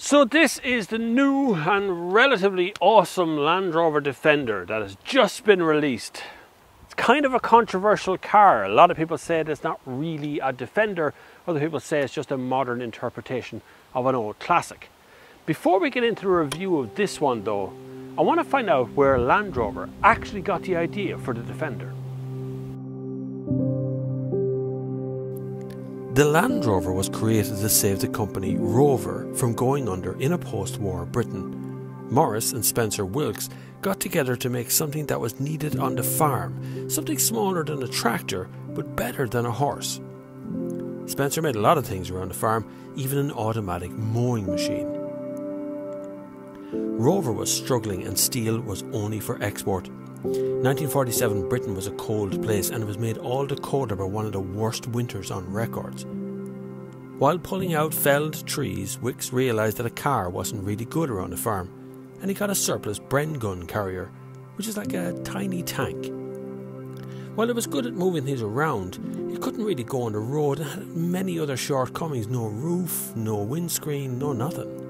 So this is the new and relatively awesome Land Rover Defender that has just been released. It's kind of a controversial car. A lot of people say it's not really a Defender. Other people say it's just a modern interpretation of an old classic. Before we get into a review of this one though, I want to find out where Land Rover actually got the idea for the Defender. The Land Rover was created to save the company Rover from going under in a post-war Britain. Morris and Spencer Wilkes got together to make something that was needed on the farm, something smaller than a tractor but better than a horse. Spencer made a lot of things around the farm, even an automatic mowing machine. Rover was struggling and steel was only for export. 1947 Britain was a cold place and it was made all Dakota by one of the worst winters on records. While pulling out felled trees, Wilkes realised that a car wasn't really good around the farm, and he got a surplus Bren gun carrier, which is like a tiny tank. While it was good at moving things around, it couldn't really go on the road and had many other shortcomings: no roof, no windscreen, no nothing.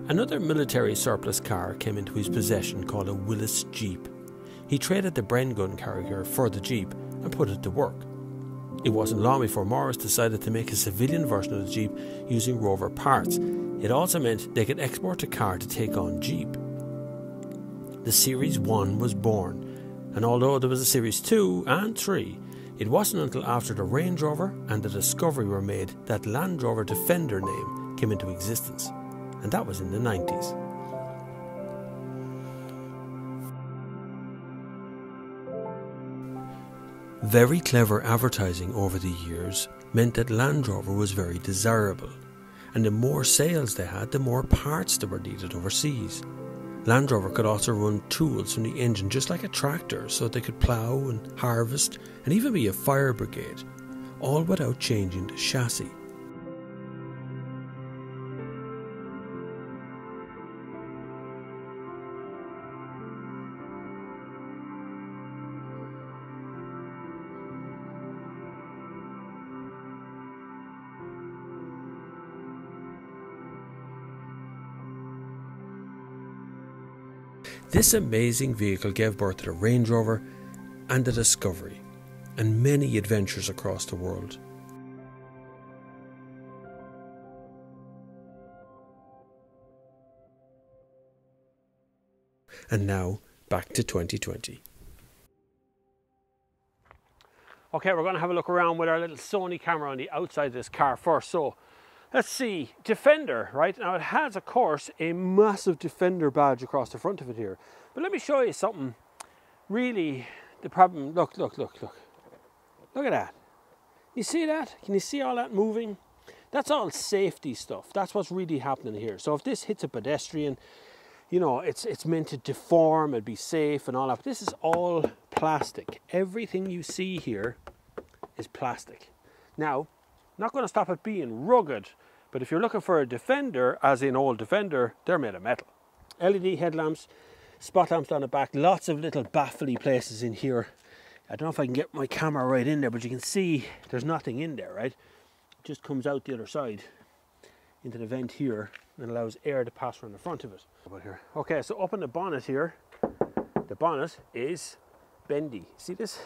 Another military surplus car came into his possession called a Willis Jeep. He traded the Bren gun carrier for the Jeep and put it to work. It wasn't long before Morris decided to make a civilian version of the Jeep using Rover parts. It also meant they could export the car to take on Jeep. The Series 1 was born, and although there was a Series 2 and 3, it wasn't until after the Range Rover and the Discovery were made that Land Rover Defender name came into existence. And that was in the 90s. Very clever advertising over the years meant that Land Rover was very desirable, and the more sales they had, the more parts that were needed overseas. Land Rover could also run tools from the engine just like a tractor, so they could plough and harvest and even be a fire brigade, all without changing the chassis. This amazing vehicle gave birth to the Range Rover and the Discovery, and many adventures across the world. And now, back to 2020. Okay, we're going to have a look around with our little Sony camera on the outside of this car first. So, let's see, Defender, right? Now it has, of course, a massive Defender badge across the front of it here. But let me show you something. Really, the problem, look. Look at that. You see that? Can you see all that moving? That's all safety stuff. That's what's really happening here. So if this hits a pedestrian, you know, it's meant to deform and be safe and all that. But this is all plastic. Everything you see here is plastic. Now, not going to stop it being rugged, but if you're looking for a Defender, as in old Defender, they're made of metal. LED headlamps, spot lamps down the back, lots of little baffly places in here. I don't know if I can get my camera right in there, but you can see there's nothing in there, right? It just comes out the other side into the vent here and allows air to pass around the front of it. Okay, so up in the bonnet here, the bonnet is bendy. See this?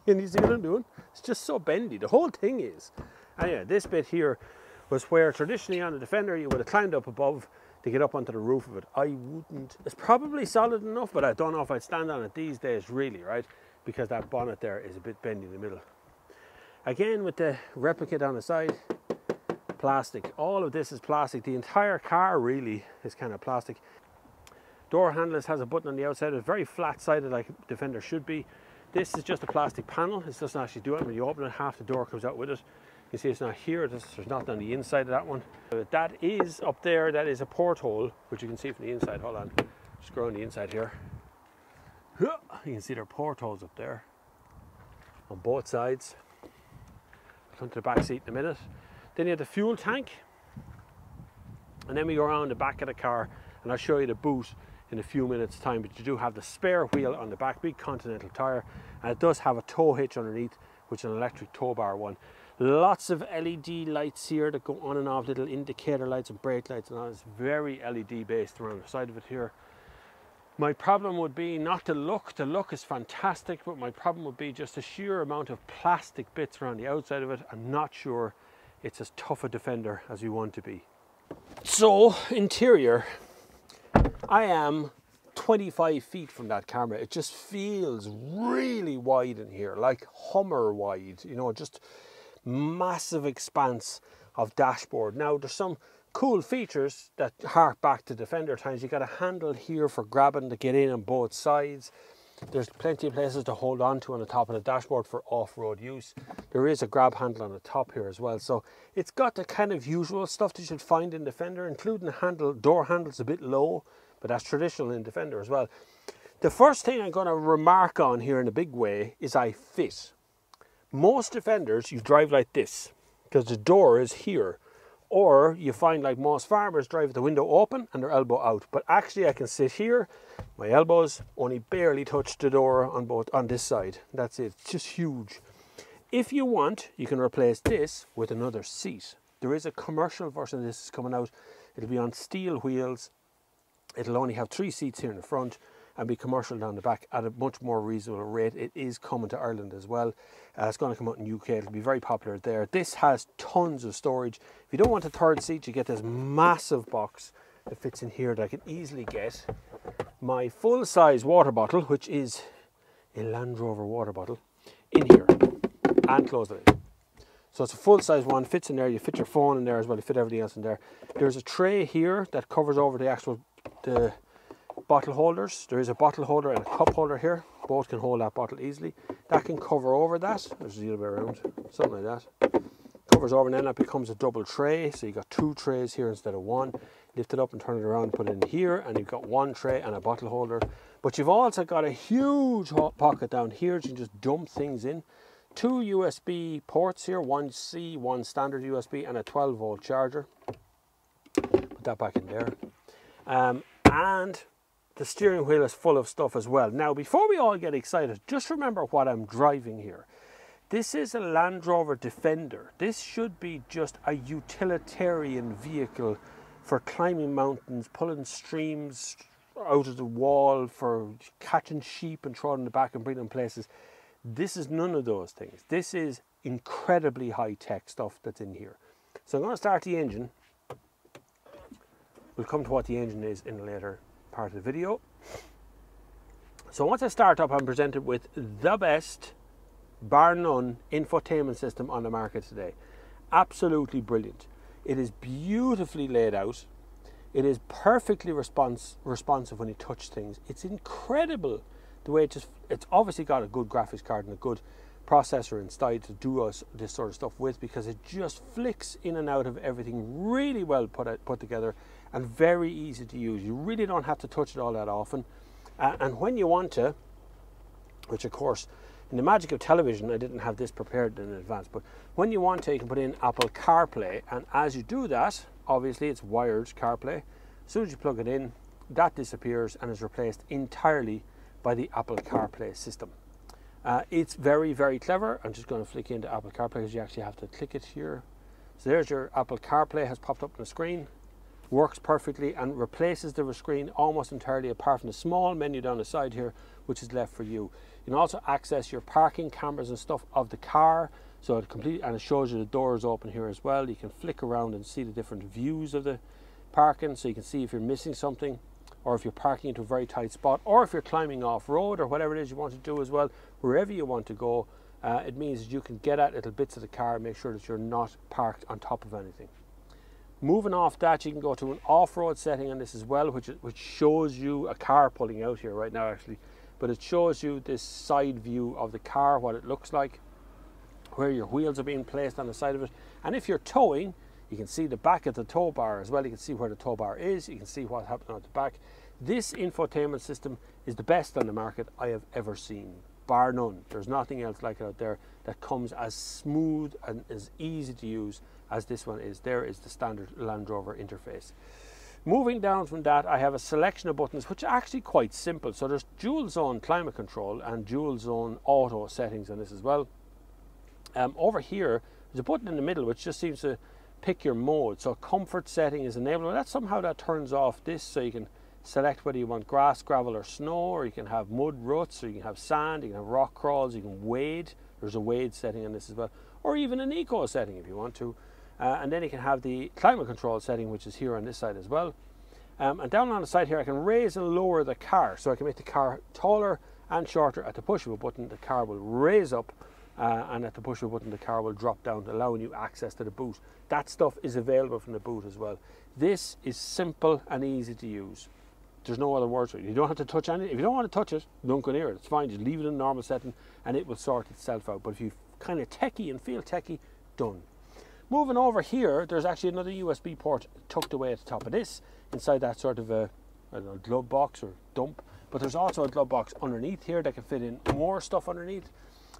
Can you see what I'm doing? It's just so bendy. The whole thing is. Anyway, this bit here was where traditionally on the Defender you would have climbed up above to get up onto the roof of it. I wouldn't. It's probably solid enough, but I don't know if I'd stand on it these days really, right? Because that bonnet there is a bit bendy in the middle. Again, with the replica down the side, plastic. All of this is plastic. The entire car really is kind of plastic. Door handles has a button on the outside. It's very flat-sided like Defender should be. This is just a plastic panel. It doesn't actually do it. When you open it, half the door comes out with it. You see it's not here. There's nothing on the inside of that one. That is up there. That is a porthole, which you can see from the inside. Hold on. Just go on the inside here. You can see there are portholes up there on both sides. I'll come to the back seat in a minute. Then you have the fuel tank. And then we go around the back of the car and I'll show you the boot in a few minutes time, but you do have the spare wheel on the back, big Continental tyre, and it does have a tow hitch underneath, which is an electric tow bar one. Lots of LED lights here that go on and off, little indicator lights and brake lights and all. It's very LED based around the side of it here. My problem would be not the look. The look is fantastic, but my problem would be just the sheer amount of plastic bits around the outside of it. I'm not sure it's as tough a defender as we want to be. So, interior, I am 25 feet from that camera. It just feels really wide in here, like Hummer wide, you know, just massive expanse of dashboard. Now, there's some cool features that hark back to Defender times. You got a handle here for grabbing to get in on both sides. There's plenty of places to hold on to on the top of the dashboard for off-road use. There is a grab handle on the top here as well. So it's got the kind of usual stuff that you should find in Defender, including the handle. Door handle's a bit low, but that's traditional in Defender as well. The first thing I'm going to remark on here in a big way is I fit. Most Defenders, you drive like this because the door is here. Or you find like most farmers drive the window open and their elbow out. But actually I can sit here, my elbows only barely touch the door on this side. That's it, it's just huge. If you want, you can replace this with another seat. There is a commercial version of this coming out. It'll be on steel wheels. It'll only have 3 seats here in the front and be commercial down the back at a much more reasonable rate. It is coming to Ireland as well. It's going to come out in UK. It'll be very popular there. This has tons of storage. If you don't want a third seat, you get this massive box that fits in here that I can easily get my full-size water bottle, which is a Land Rover water bottle, in here and close it in. So it's a full-size one, fits in there. You fit your phone in there as well. You fit everything else in there. There's a tray here that covers over the bottle holders. There is a bottle holder and a cup holder here. Both can hold that bottle easily. That can cover over that. There's the other way around, something like that. Covers over, and then that becomes a double tray. So you've got 2 trays here instead of 1. Lift it up and turn it around, put it in here, and you've got 1 tray and a bottle holder. But you've also got a huge pocket down here that you can just dump things in. 2 USB ports here, 1 C, 1 standard USB, and a 12-volt charger. Put that back in there. And the steering wheel is full of stuff as well. Now, before we all get excited, just remember what I'm driving here. This is a Land Rover Defender. This should be just a utilitarian vehicle for climbing mountains, pulling streams out of the wall, for catching sheep and throwing them in the back and bringing them places. This is none of those things. This is incredibly high-tech stuff that's in here. So I'm going to start the engine. We'll come to what the engine is in a later part of the video. So once I start up, I'm presented with the best, bar none, infotainment system on the market today. Absolutely brilliant. It is beautifully laid out. It is perfectly responsive when you touch things. It's incredible the way it's obviously got a good graphics card and a good processor inside to do this sort of stuff with, because it just flicks in and out of everything really well put together and very easy to use. You really don't have to touch it all that often. And when you want to, which of course, in the magic of television, I didn't have this prepared in advance, but when you want to, you can put in Apple Carplay, and as you do that, obviously it's wired CarPlay. As soon as you plug it in, that disappears and is replaced entirely by the Apple CarPlay system. It's very, very clever. I'm just going to flick into Apple CarPlay because you actually have to click it here. So there's your Apple CarPlay, has popped up on the screen. Works perfectly and replaces the screen almost entirely, apart from the small menu down the side here, which is left for you. You can also access your parking cameras and stuff of the car. So it shows you the doors open here as well. You can flick around and see the different views of the parking, so you can see if you're missing something, or if you're parking into a very tight spot, or if you're climbing off road, or whatever it is you want to do as well. Wherever you want to go, it means that you can get at little bits of the car and make sure that you're not parked on top of anything. Moving off that, you can go to an off-road setting on this as well, which shows you a car pulling out here right now actually, but it shows you this side view of the car, what it looks like, where your wheels are being placed on the side of it. And if you're towing, you can see the back of the tow bar as well. You can see where the tow bar is. You can see what's happening at the back. This infotainment system is the best on the market I have ever seen, bar none. There's nothing else like it out there that comes as smooth and as easy to use as this one is. There is the standard Land Rover interface. Moving down from that, I have a selection of buttons which are actually quite simple. So there's dual zone climate control and dual zone auto settings on this as well. Over here, There's a button in the middle which just seems to pick your mode. So comfort setting is enabled. That somehow that turns off this, so you can select whether you want grass, gravel or snow, or you can have mud ruts, or you can have sand, you can have rock crawls, you can wade. There's a wade setting on this as well, or even an eco setting if you want to. And then you can have the climate control setting, which is here on this side as well. And down on the side here I can raise and lower the car, so I can make the car taller and shorter. At the push of a button the car will raise up, and at the push of a button the car will drop down, allowing you access to the boot. That stuff is available from the boot as well. This is simple and easy to use. There's no other words for it. You don't have to touch anything. If you don't want to touch it, don't go near it. It's fine. Just leave it in normal setting and it will sort itself out. But if you kind of techie and feel techie, done. Moving over here, there's actually another USB port tucked away at the top of this, inside that sort of a, I don't know, glove box or dump. But there's also a glove box underneath here that can fit in more stuff underneath.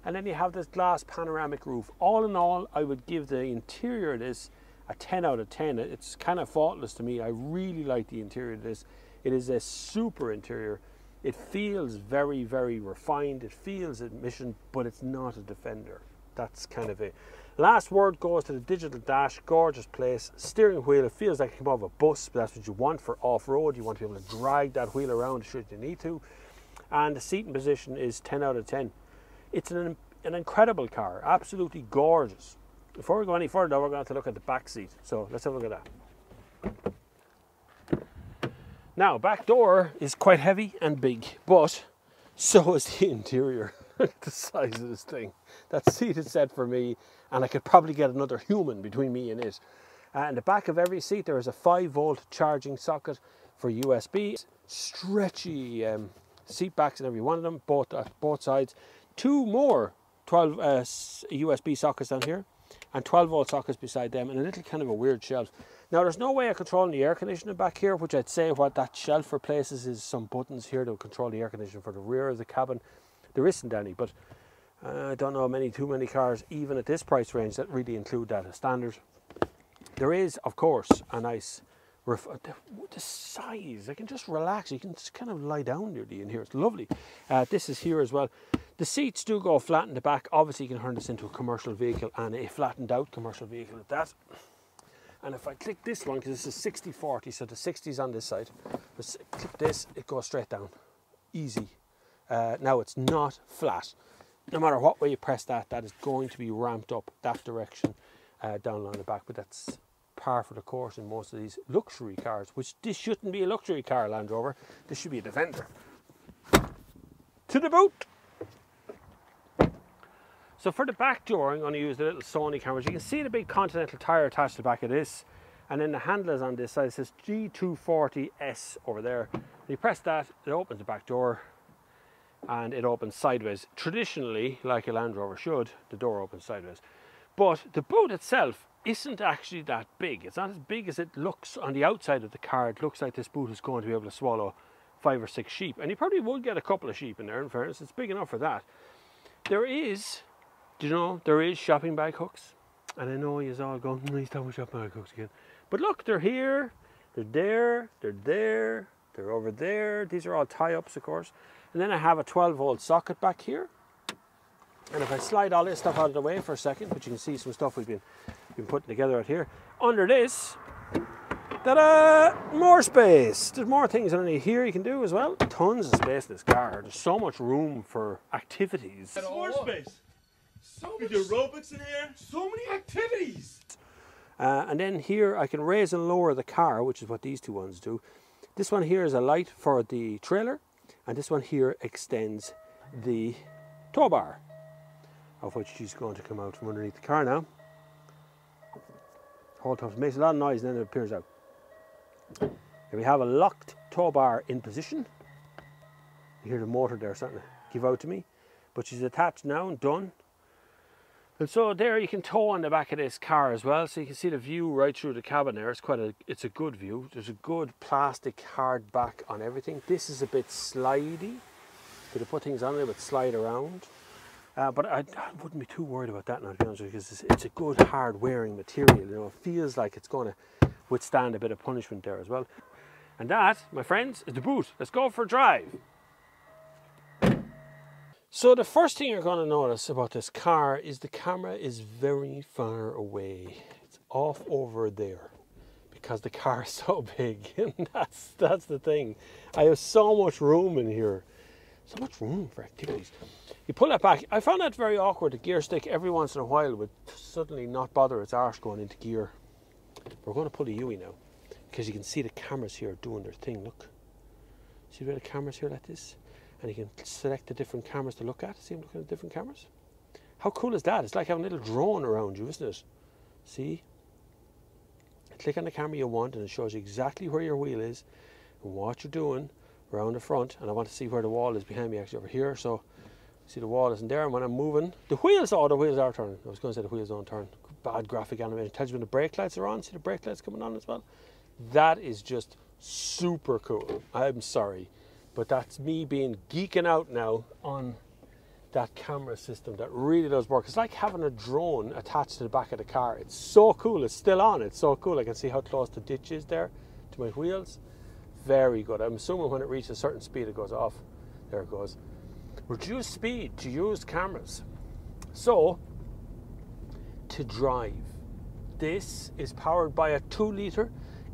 And then you have this glass panoramic roof. All in all, I would give the interior of this a 10 out of 10. It's kind of faultless to me. I really like the interior of this. It is a super interior. It feels very, very refined. It feels admission, but it's not a Defender. That's kind of it. Last word goes to the digital dash. Gorgeous place. Steering wheel, it feels like it came off a bus, but that's what you want for off-road. You want to be able to drag that wheel around should you need to. And the seating position is 10 out of 10. It's an incredible car. Absolutely gorgeous. Before we go any further, we're going to have to look at the back seat. So let's have a look at that. Now, back door is quite heavy and big, but so is the interior. The size of this thing. That seat is set for me, and I could probably get another human between me and it. In the back of every seat there is a 5-volt charging socket for USB. Stretchy seat backs in every one of them, both sides. 2 more 12 USB sockets down here, and 12-volt sockets beside them, and a little kind of a weird shelf. Now, there's no way of controlling the air conditioning back here, which I'd say what that shelf replaces is some buttons here to control the air conditioning for the rear of the cabin. There isn't any, but I don't know too many cars, even at this price range, that really include that as standard. There is, of course, a nice, the size, I can just relax. You can just kind of lie down nearly in here. It's lovely. This is here as well. The seats do go flat in the back. Obviously, you can turn this into a commercial vehicle, and a flattened out commercial vehicle at that. And if I click this one, because this is 60/40, so the 60's on this side, just click this, it goes straight down. Easy. Now, it's not flat. No matter what way you press that, that is going to be ramped up that direction down along the back. But that's par for the course in most of these luxury cars, which this shouldn't be a luxury car, Land Rover. This should be a Defender. To the boot. So for the back door, I'm going to use the little Sony cameras. You can see the big Continental tyre attached to the back of this. And then the handles on this side, it says G240S over there. When you press that, it opens the back door. And it opens sideways. Traditionally, like a Land Rover should, the door opens sideways. But the boot itself isn't actually that big. It's not as big as it looks on the outside of the car. It looks like this boot is going to be able to swallow 5 or 6 sheep. And you probably would get a couple of sheep in there, in fairness. It's big enough for that. There is, do you know, there is shopping bag hooks. And I know you're all going, nice to have shopping bag hooks again. But look, they're here, they're there, they're there, they're over there. These are all tie-ups, of course. And then I have a 12-volt socket back here. And if I slide all this stuff out of the way for a second, but you can see some stuff we've been putting together out here. Under this, ta-da! More space. There's more things underneath here you can do as well. Tons of space in this car. There's so much room for activities. More space. So much aerobics in here. So many activities. And then here I can raise and lower the car, which is what these two ones do. This one here is a light for the trailer. And this one here extends the tow bar, of which she's going to come out from underneath the car now. Hold up, it makes a lot of noise and then it appears out. Here we have a locked tow bar in position. You hear the motor there starting to give out to me, but she's attached now and done. And so there you can tow on the back of this car as well, so you can see the view right through the cabin there. It's a good view. There's a good plastic hard back on everything. This is a bit slidey. Could have put things on it, it would slide around. But I wouldn't be too worried about that now, to be honest with you, because it's a good hard wearing material. You know, it feels like it's going to withstand a bit of punishment there as well. And that, my friends, is the boot. Let's go for a drive. So the first thing you're going to notice about this car is the camera is very far away. It's off over there because the car is so big. And that's the thing. I have so much room in here. So much room for activities. You pull that back. I found that very awkward. The gear stick every once in a while would suddenly not bother its arse going into gear. We're going to pull a UE now because you can see the cameras here doing their thing. Look. See where the cameras here like this? And you can select the different cameras to look at. See them looking at different cameras? How cool is that? It's like having a little drone around you, isn't it? See? Click on the camera you want and it shows you exactly where your wheel is and what you're doing around the front. And I want to see where the wall is behind me, actually over here. So see the wall isn't there, and when I'm moving, the wheels are turning. I was going to say the wheels don't turn. Bad graphic animation. It tells you when the brake lights are on. See the brake lights coming on as well? That is just super cool. I'm sorry, but that's me being geeking out now on that camera system that really does work. It's like having a drone attached to the back of the car. It's so cool. It's still on. It's so cool. I can see how close the ditch is there to my wheels. Very good. I'm assuming when it reaches a certain speed it goes off. There it goes. Reduce speed to use cameras. So, to drive. This is powered by a 2-litre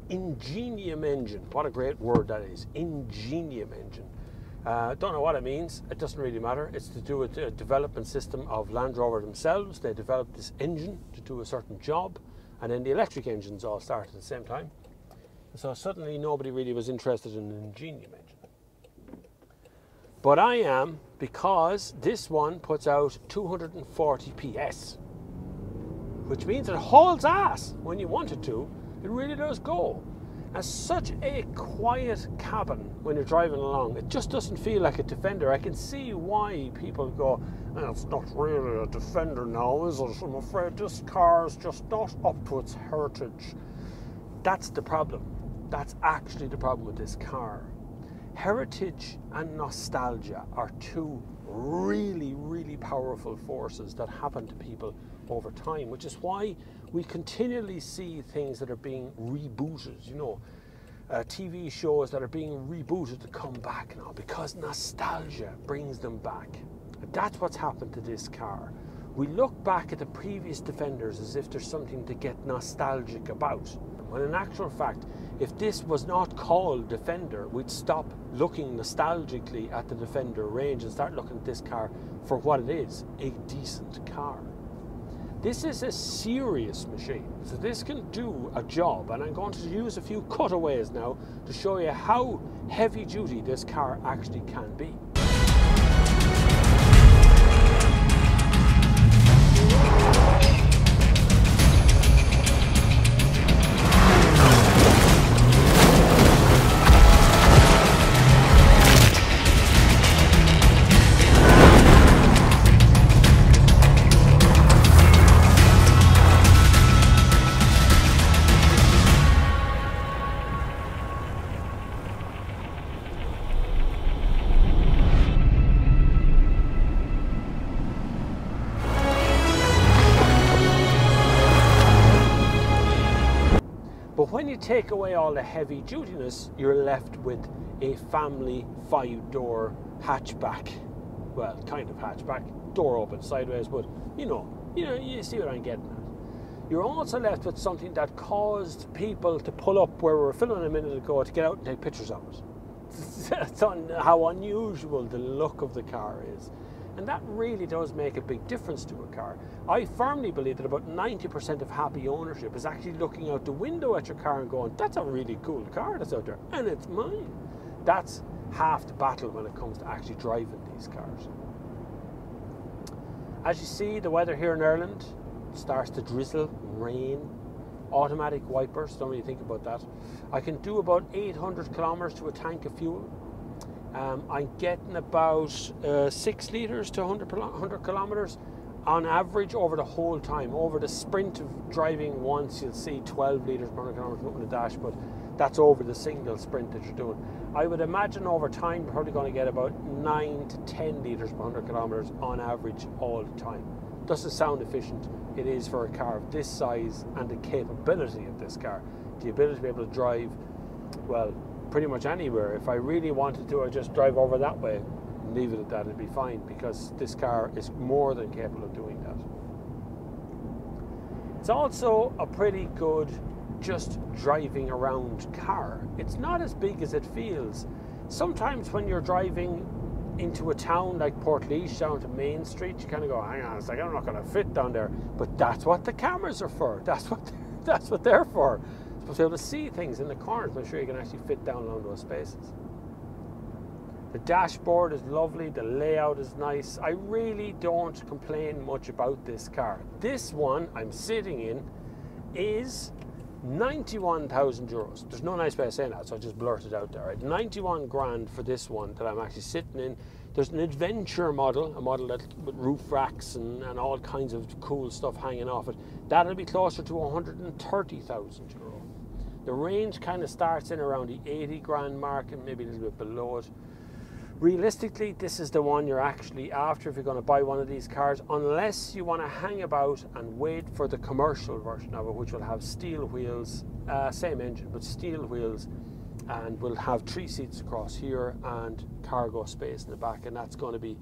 Ingenium engine. What a great word that is. Ingenium engine. Don't know what it means. It doesn't really matter. It's to do with the development system of Land Rover themselves. They developed this engine to do a certain job, and then the electric engines all started at the same time. So suddenly nobody really was interested in an Ingenium engine. But I am, because this one puts out 240 PS, which means it hauls ass when you want it to. It really does go. As such a quiet cabin when you're driving along, it just doesn't feel like a Defender. I can see why people go, oh, it's not really a Defender now, is it? I'm afraid this car is just not up to its heritage. That's the problem. That's actually the problem with this car. Heritage and nostalgia are two really, really powerful forces that happen to people over time, which is why we continually see things that are being rebooted, you know, TV shows that are being rebooted to come back now because nostalgia brings them back. And that's what's happened to this car. We look back at the previous Defenders as if there's something to get nostalgic about, when in actual fact, if this was not called Defender, we'd stop looking nostalgically at the Defender range and start looking at this car for what it is, a decent car. This is a serious machine, so this can do a job, and I'm going to use a few cutaways now to show you how heavy duty this car actually can be. But when you take away all the heavy dutiness, you're left with a family 5-door hatchback. Well, kind of hatchback, door open sideways, but you see what I'm getting at. You're also left with something that caused people to pull up where we were filming a minute ago to get out and take pictures of it. That's how unusual the look of the car is. And that really does make a big difference to a car. I firmly believe that about 90% of happy ownership is actually looking out the window at your car and going, that's a really cool car that's out there, and it's mine. That's half the battle when it comes to actually driving these cars. As you see, the weather here in Ireland starts to drizzle, rain, automatic wipers, don't really think about that. I can do about 800 kilometers to a tank of fuel. I'm getting about 6 litres to 100 kilometres on average over the whole time. Over the sprint of driving once, you'll see 12 litres per 100 kilometres up on the dash, but that's over the single sprint that you're doing. I would imagine over time you're probably going to get about 9 to 10 litres per 100 kilometres on average all the time. Doesn't sound efficient. It is for a car of this size and the capability of this car. The ability to be able to drive, well, pretty much anywhere. If I really wanted to, I'd just drive over that way leave it at that, it'll be fine, because this car is more than capable of doing that. It's also a pretty good just driving around car. It's not as big as it feels. Sometimes when you're driving into a town like Portlaoise down to Main Street, you kind of go, hang on a second, I'm not going to fit down there. But that's what the cameras are for. That's what they're for. You're supposed to be able to see things in the corners, make sure you can actually fit down along those spaces. The dashboard is lovely, the layout is nice. I really don't complain much about this car. This one I'm sitting in is 91,000 euros. There's no nice way of saying that, so I just blurted out there. Right? 91 grand for this one that I'm actually sitting in. There's an adventure model, a model that with roof racks and all kinds of cool stuff hanging off it. That'll be closer to 130,000 euro. The range kind of starts in around the 80 grand mark and maybe a little bit below it. Realistically, this is the one you're actually after if you're going to buy one of these cars, unless you want to hang about and wait for the commercial version of it, which will have steel wheels, same engine, but steel wheels, and will have 3 seats across here and cargo space in the back, and that's going to be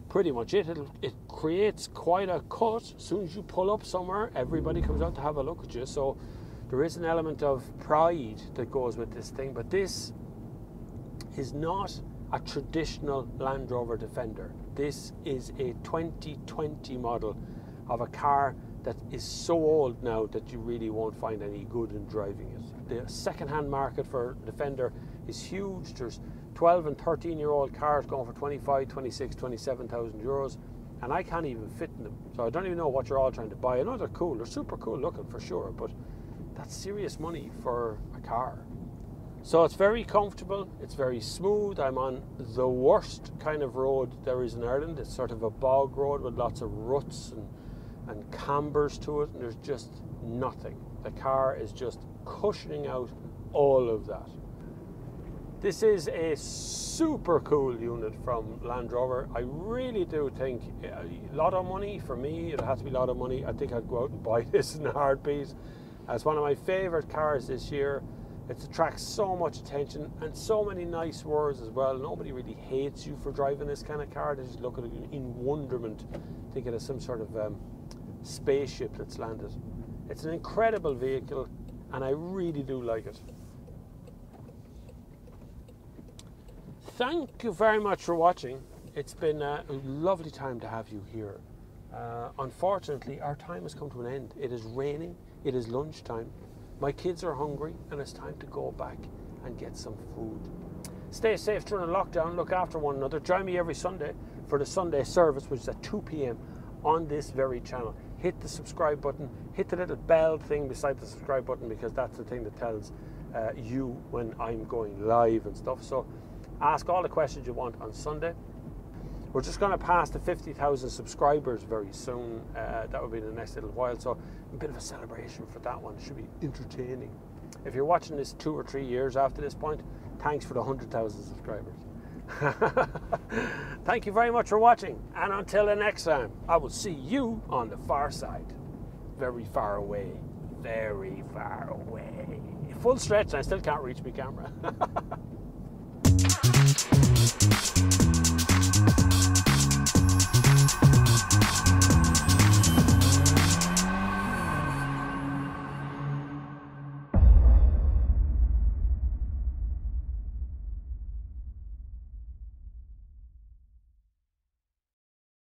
pretty much it. It creates quite a cut. As soon as you pull up somewhere, everybody comes out to have a look at you, so there is an element of pride that goes with this thing, but this is not a traditional Land Rover Defender. This is a 2020 model of a car that is so old now that you really won't find any good in driving it. The second-hand market for Defender is huge. There's 12 and 13-year-old cars going for 25, 26, 27,000 euros, and I can't even fit in them. So I don't even know what you're all trying to buy. I know they're cool, they're super cool looking for sure, but that's serious money for a car. So it's very comfortable, it's very smooth. I'm on the worst kind of road there is in Ireland. It's sort of a bog road with lots of ruts and cambers to it, and there's just nothing. The car is just cushioning out all of that. This is a super cool unit from Land Rover. I really do think a lot of money for me. It has to be a lot of money. I think I'd go out and buy this in a heartbeat. It's one of my favorite cars this year. It attracts so much attention and so many nice words as well. Nobody really hates you for driving this kind of car. They just look at it in wonderment, thinking it's some sort of spaceship that's landed. It's an incredible vehicle, and I really do like it. Thank you very much for watching. It's been a lovely time to have you here. Unfortunately, our time has come to an end. It is raining, it is lunchtime. My kids are hungry, and it's time to go back and get some food. Stay safe during the lockdown, look after one another. Join me every Sunday for the Sunday service, which is at 2 p.m. on this very channel. Hit the subscribe button, hit the little bell thing beside the subscribe button, because that's the thing that tells you when I'm going live and stuff. So ask all the questions you want on Sunday. We're just going to pass the 50,000 subscribers very soon. That will be in the next little while, so a bit of a celebration for that one. It should be entertaining. If you're watching this 2 or 3 years after this point, thanks for the 100,000 subscribers. Thank you very much for watching, and until the next time, I will see you on the far side. Very far away. Very far away. Full stretch, and I still can't reach my camera.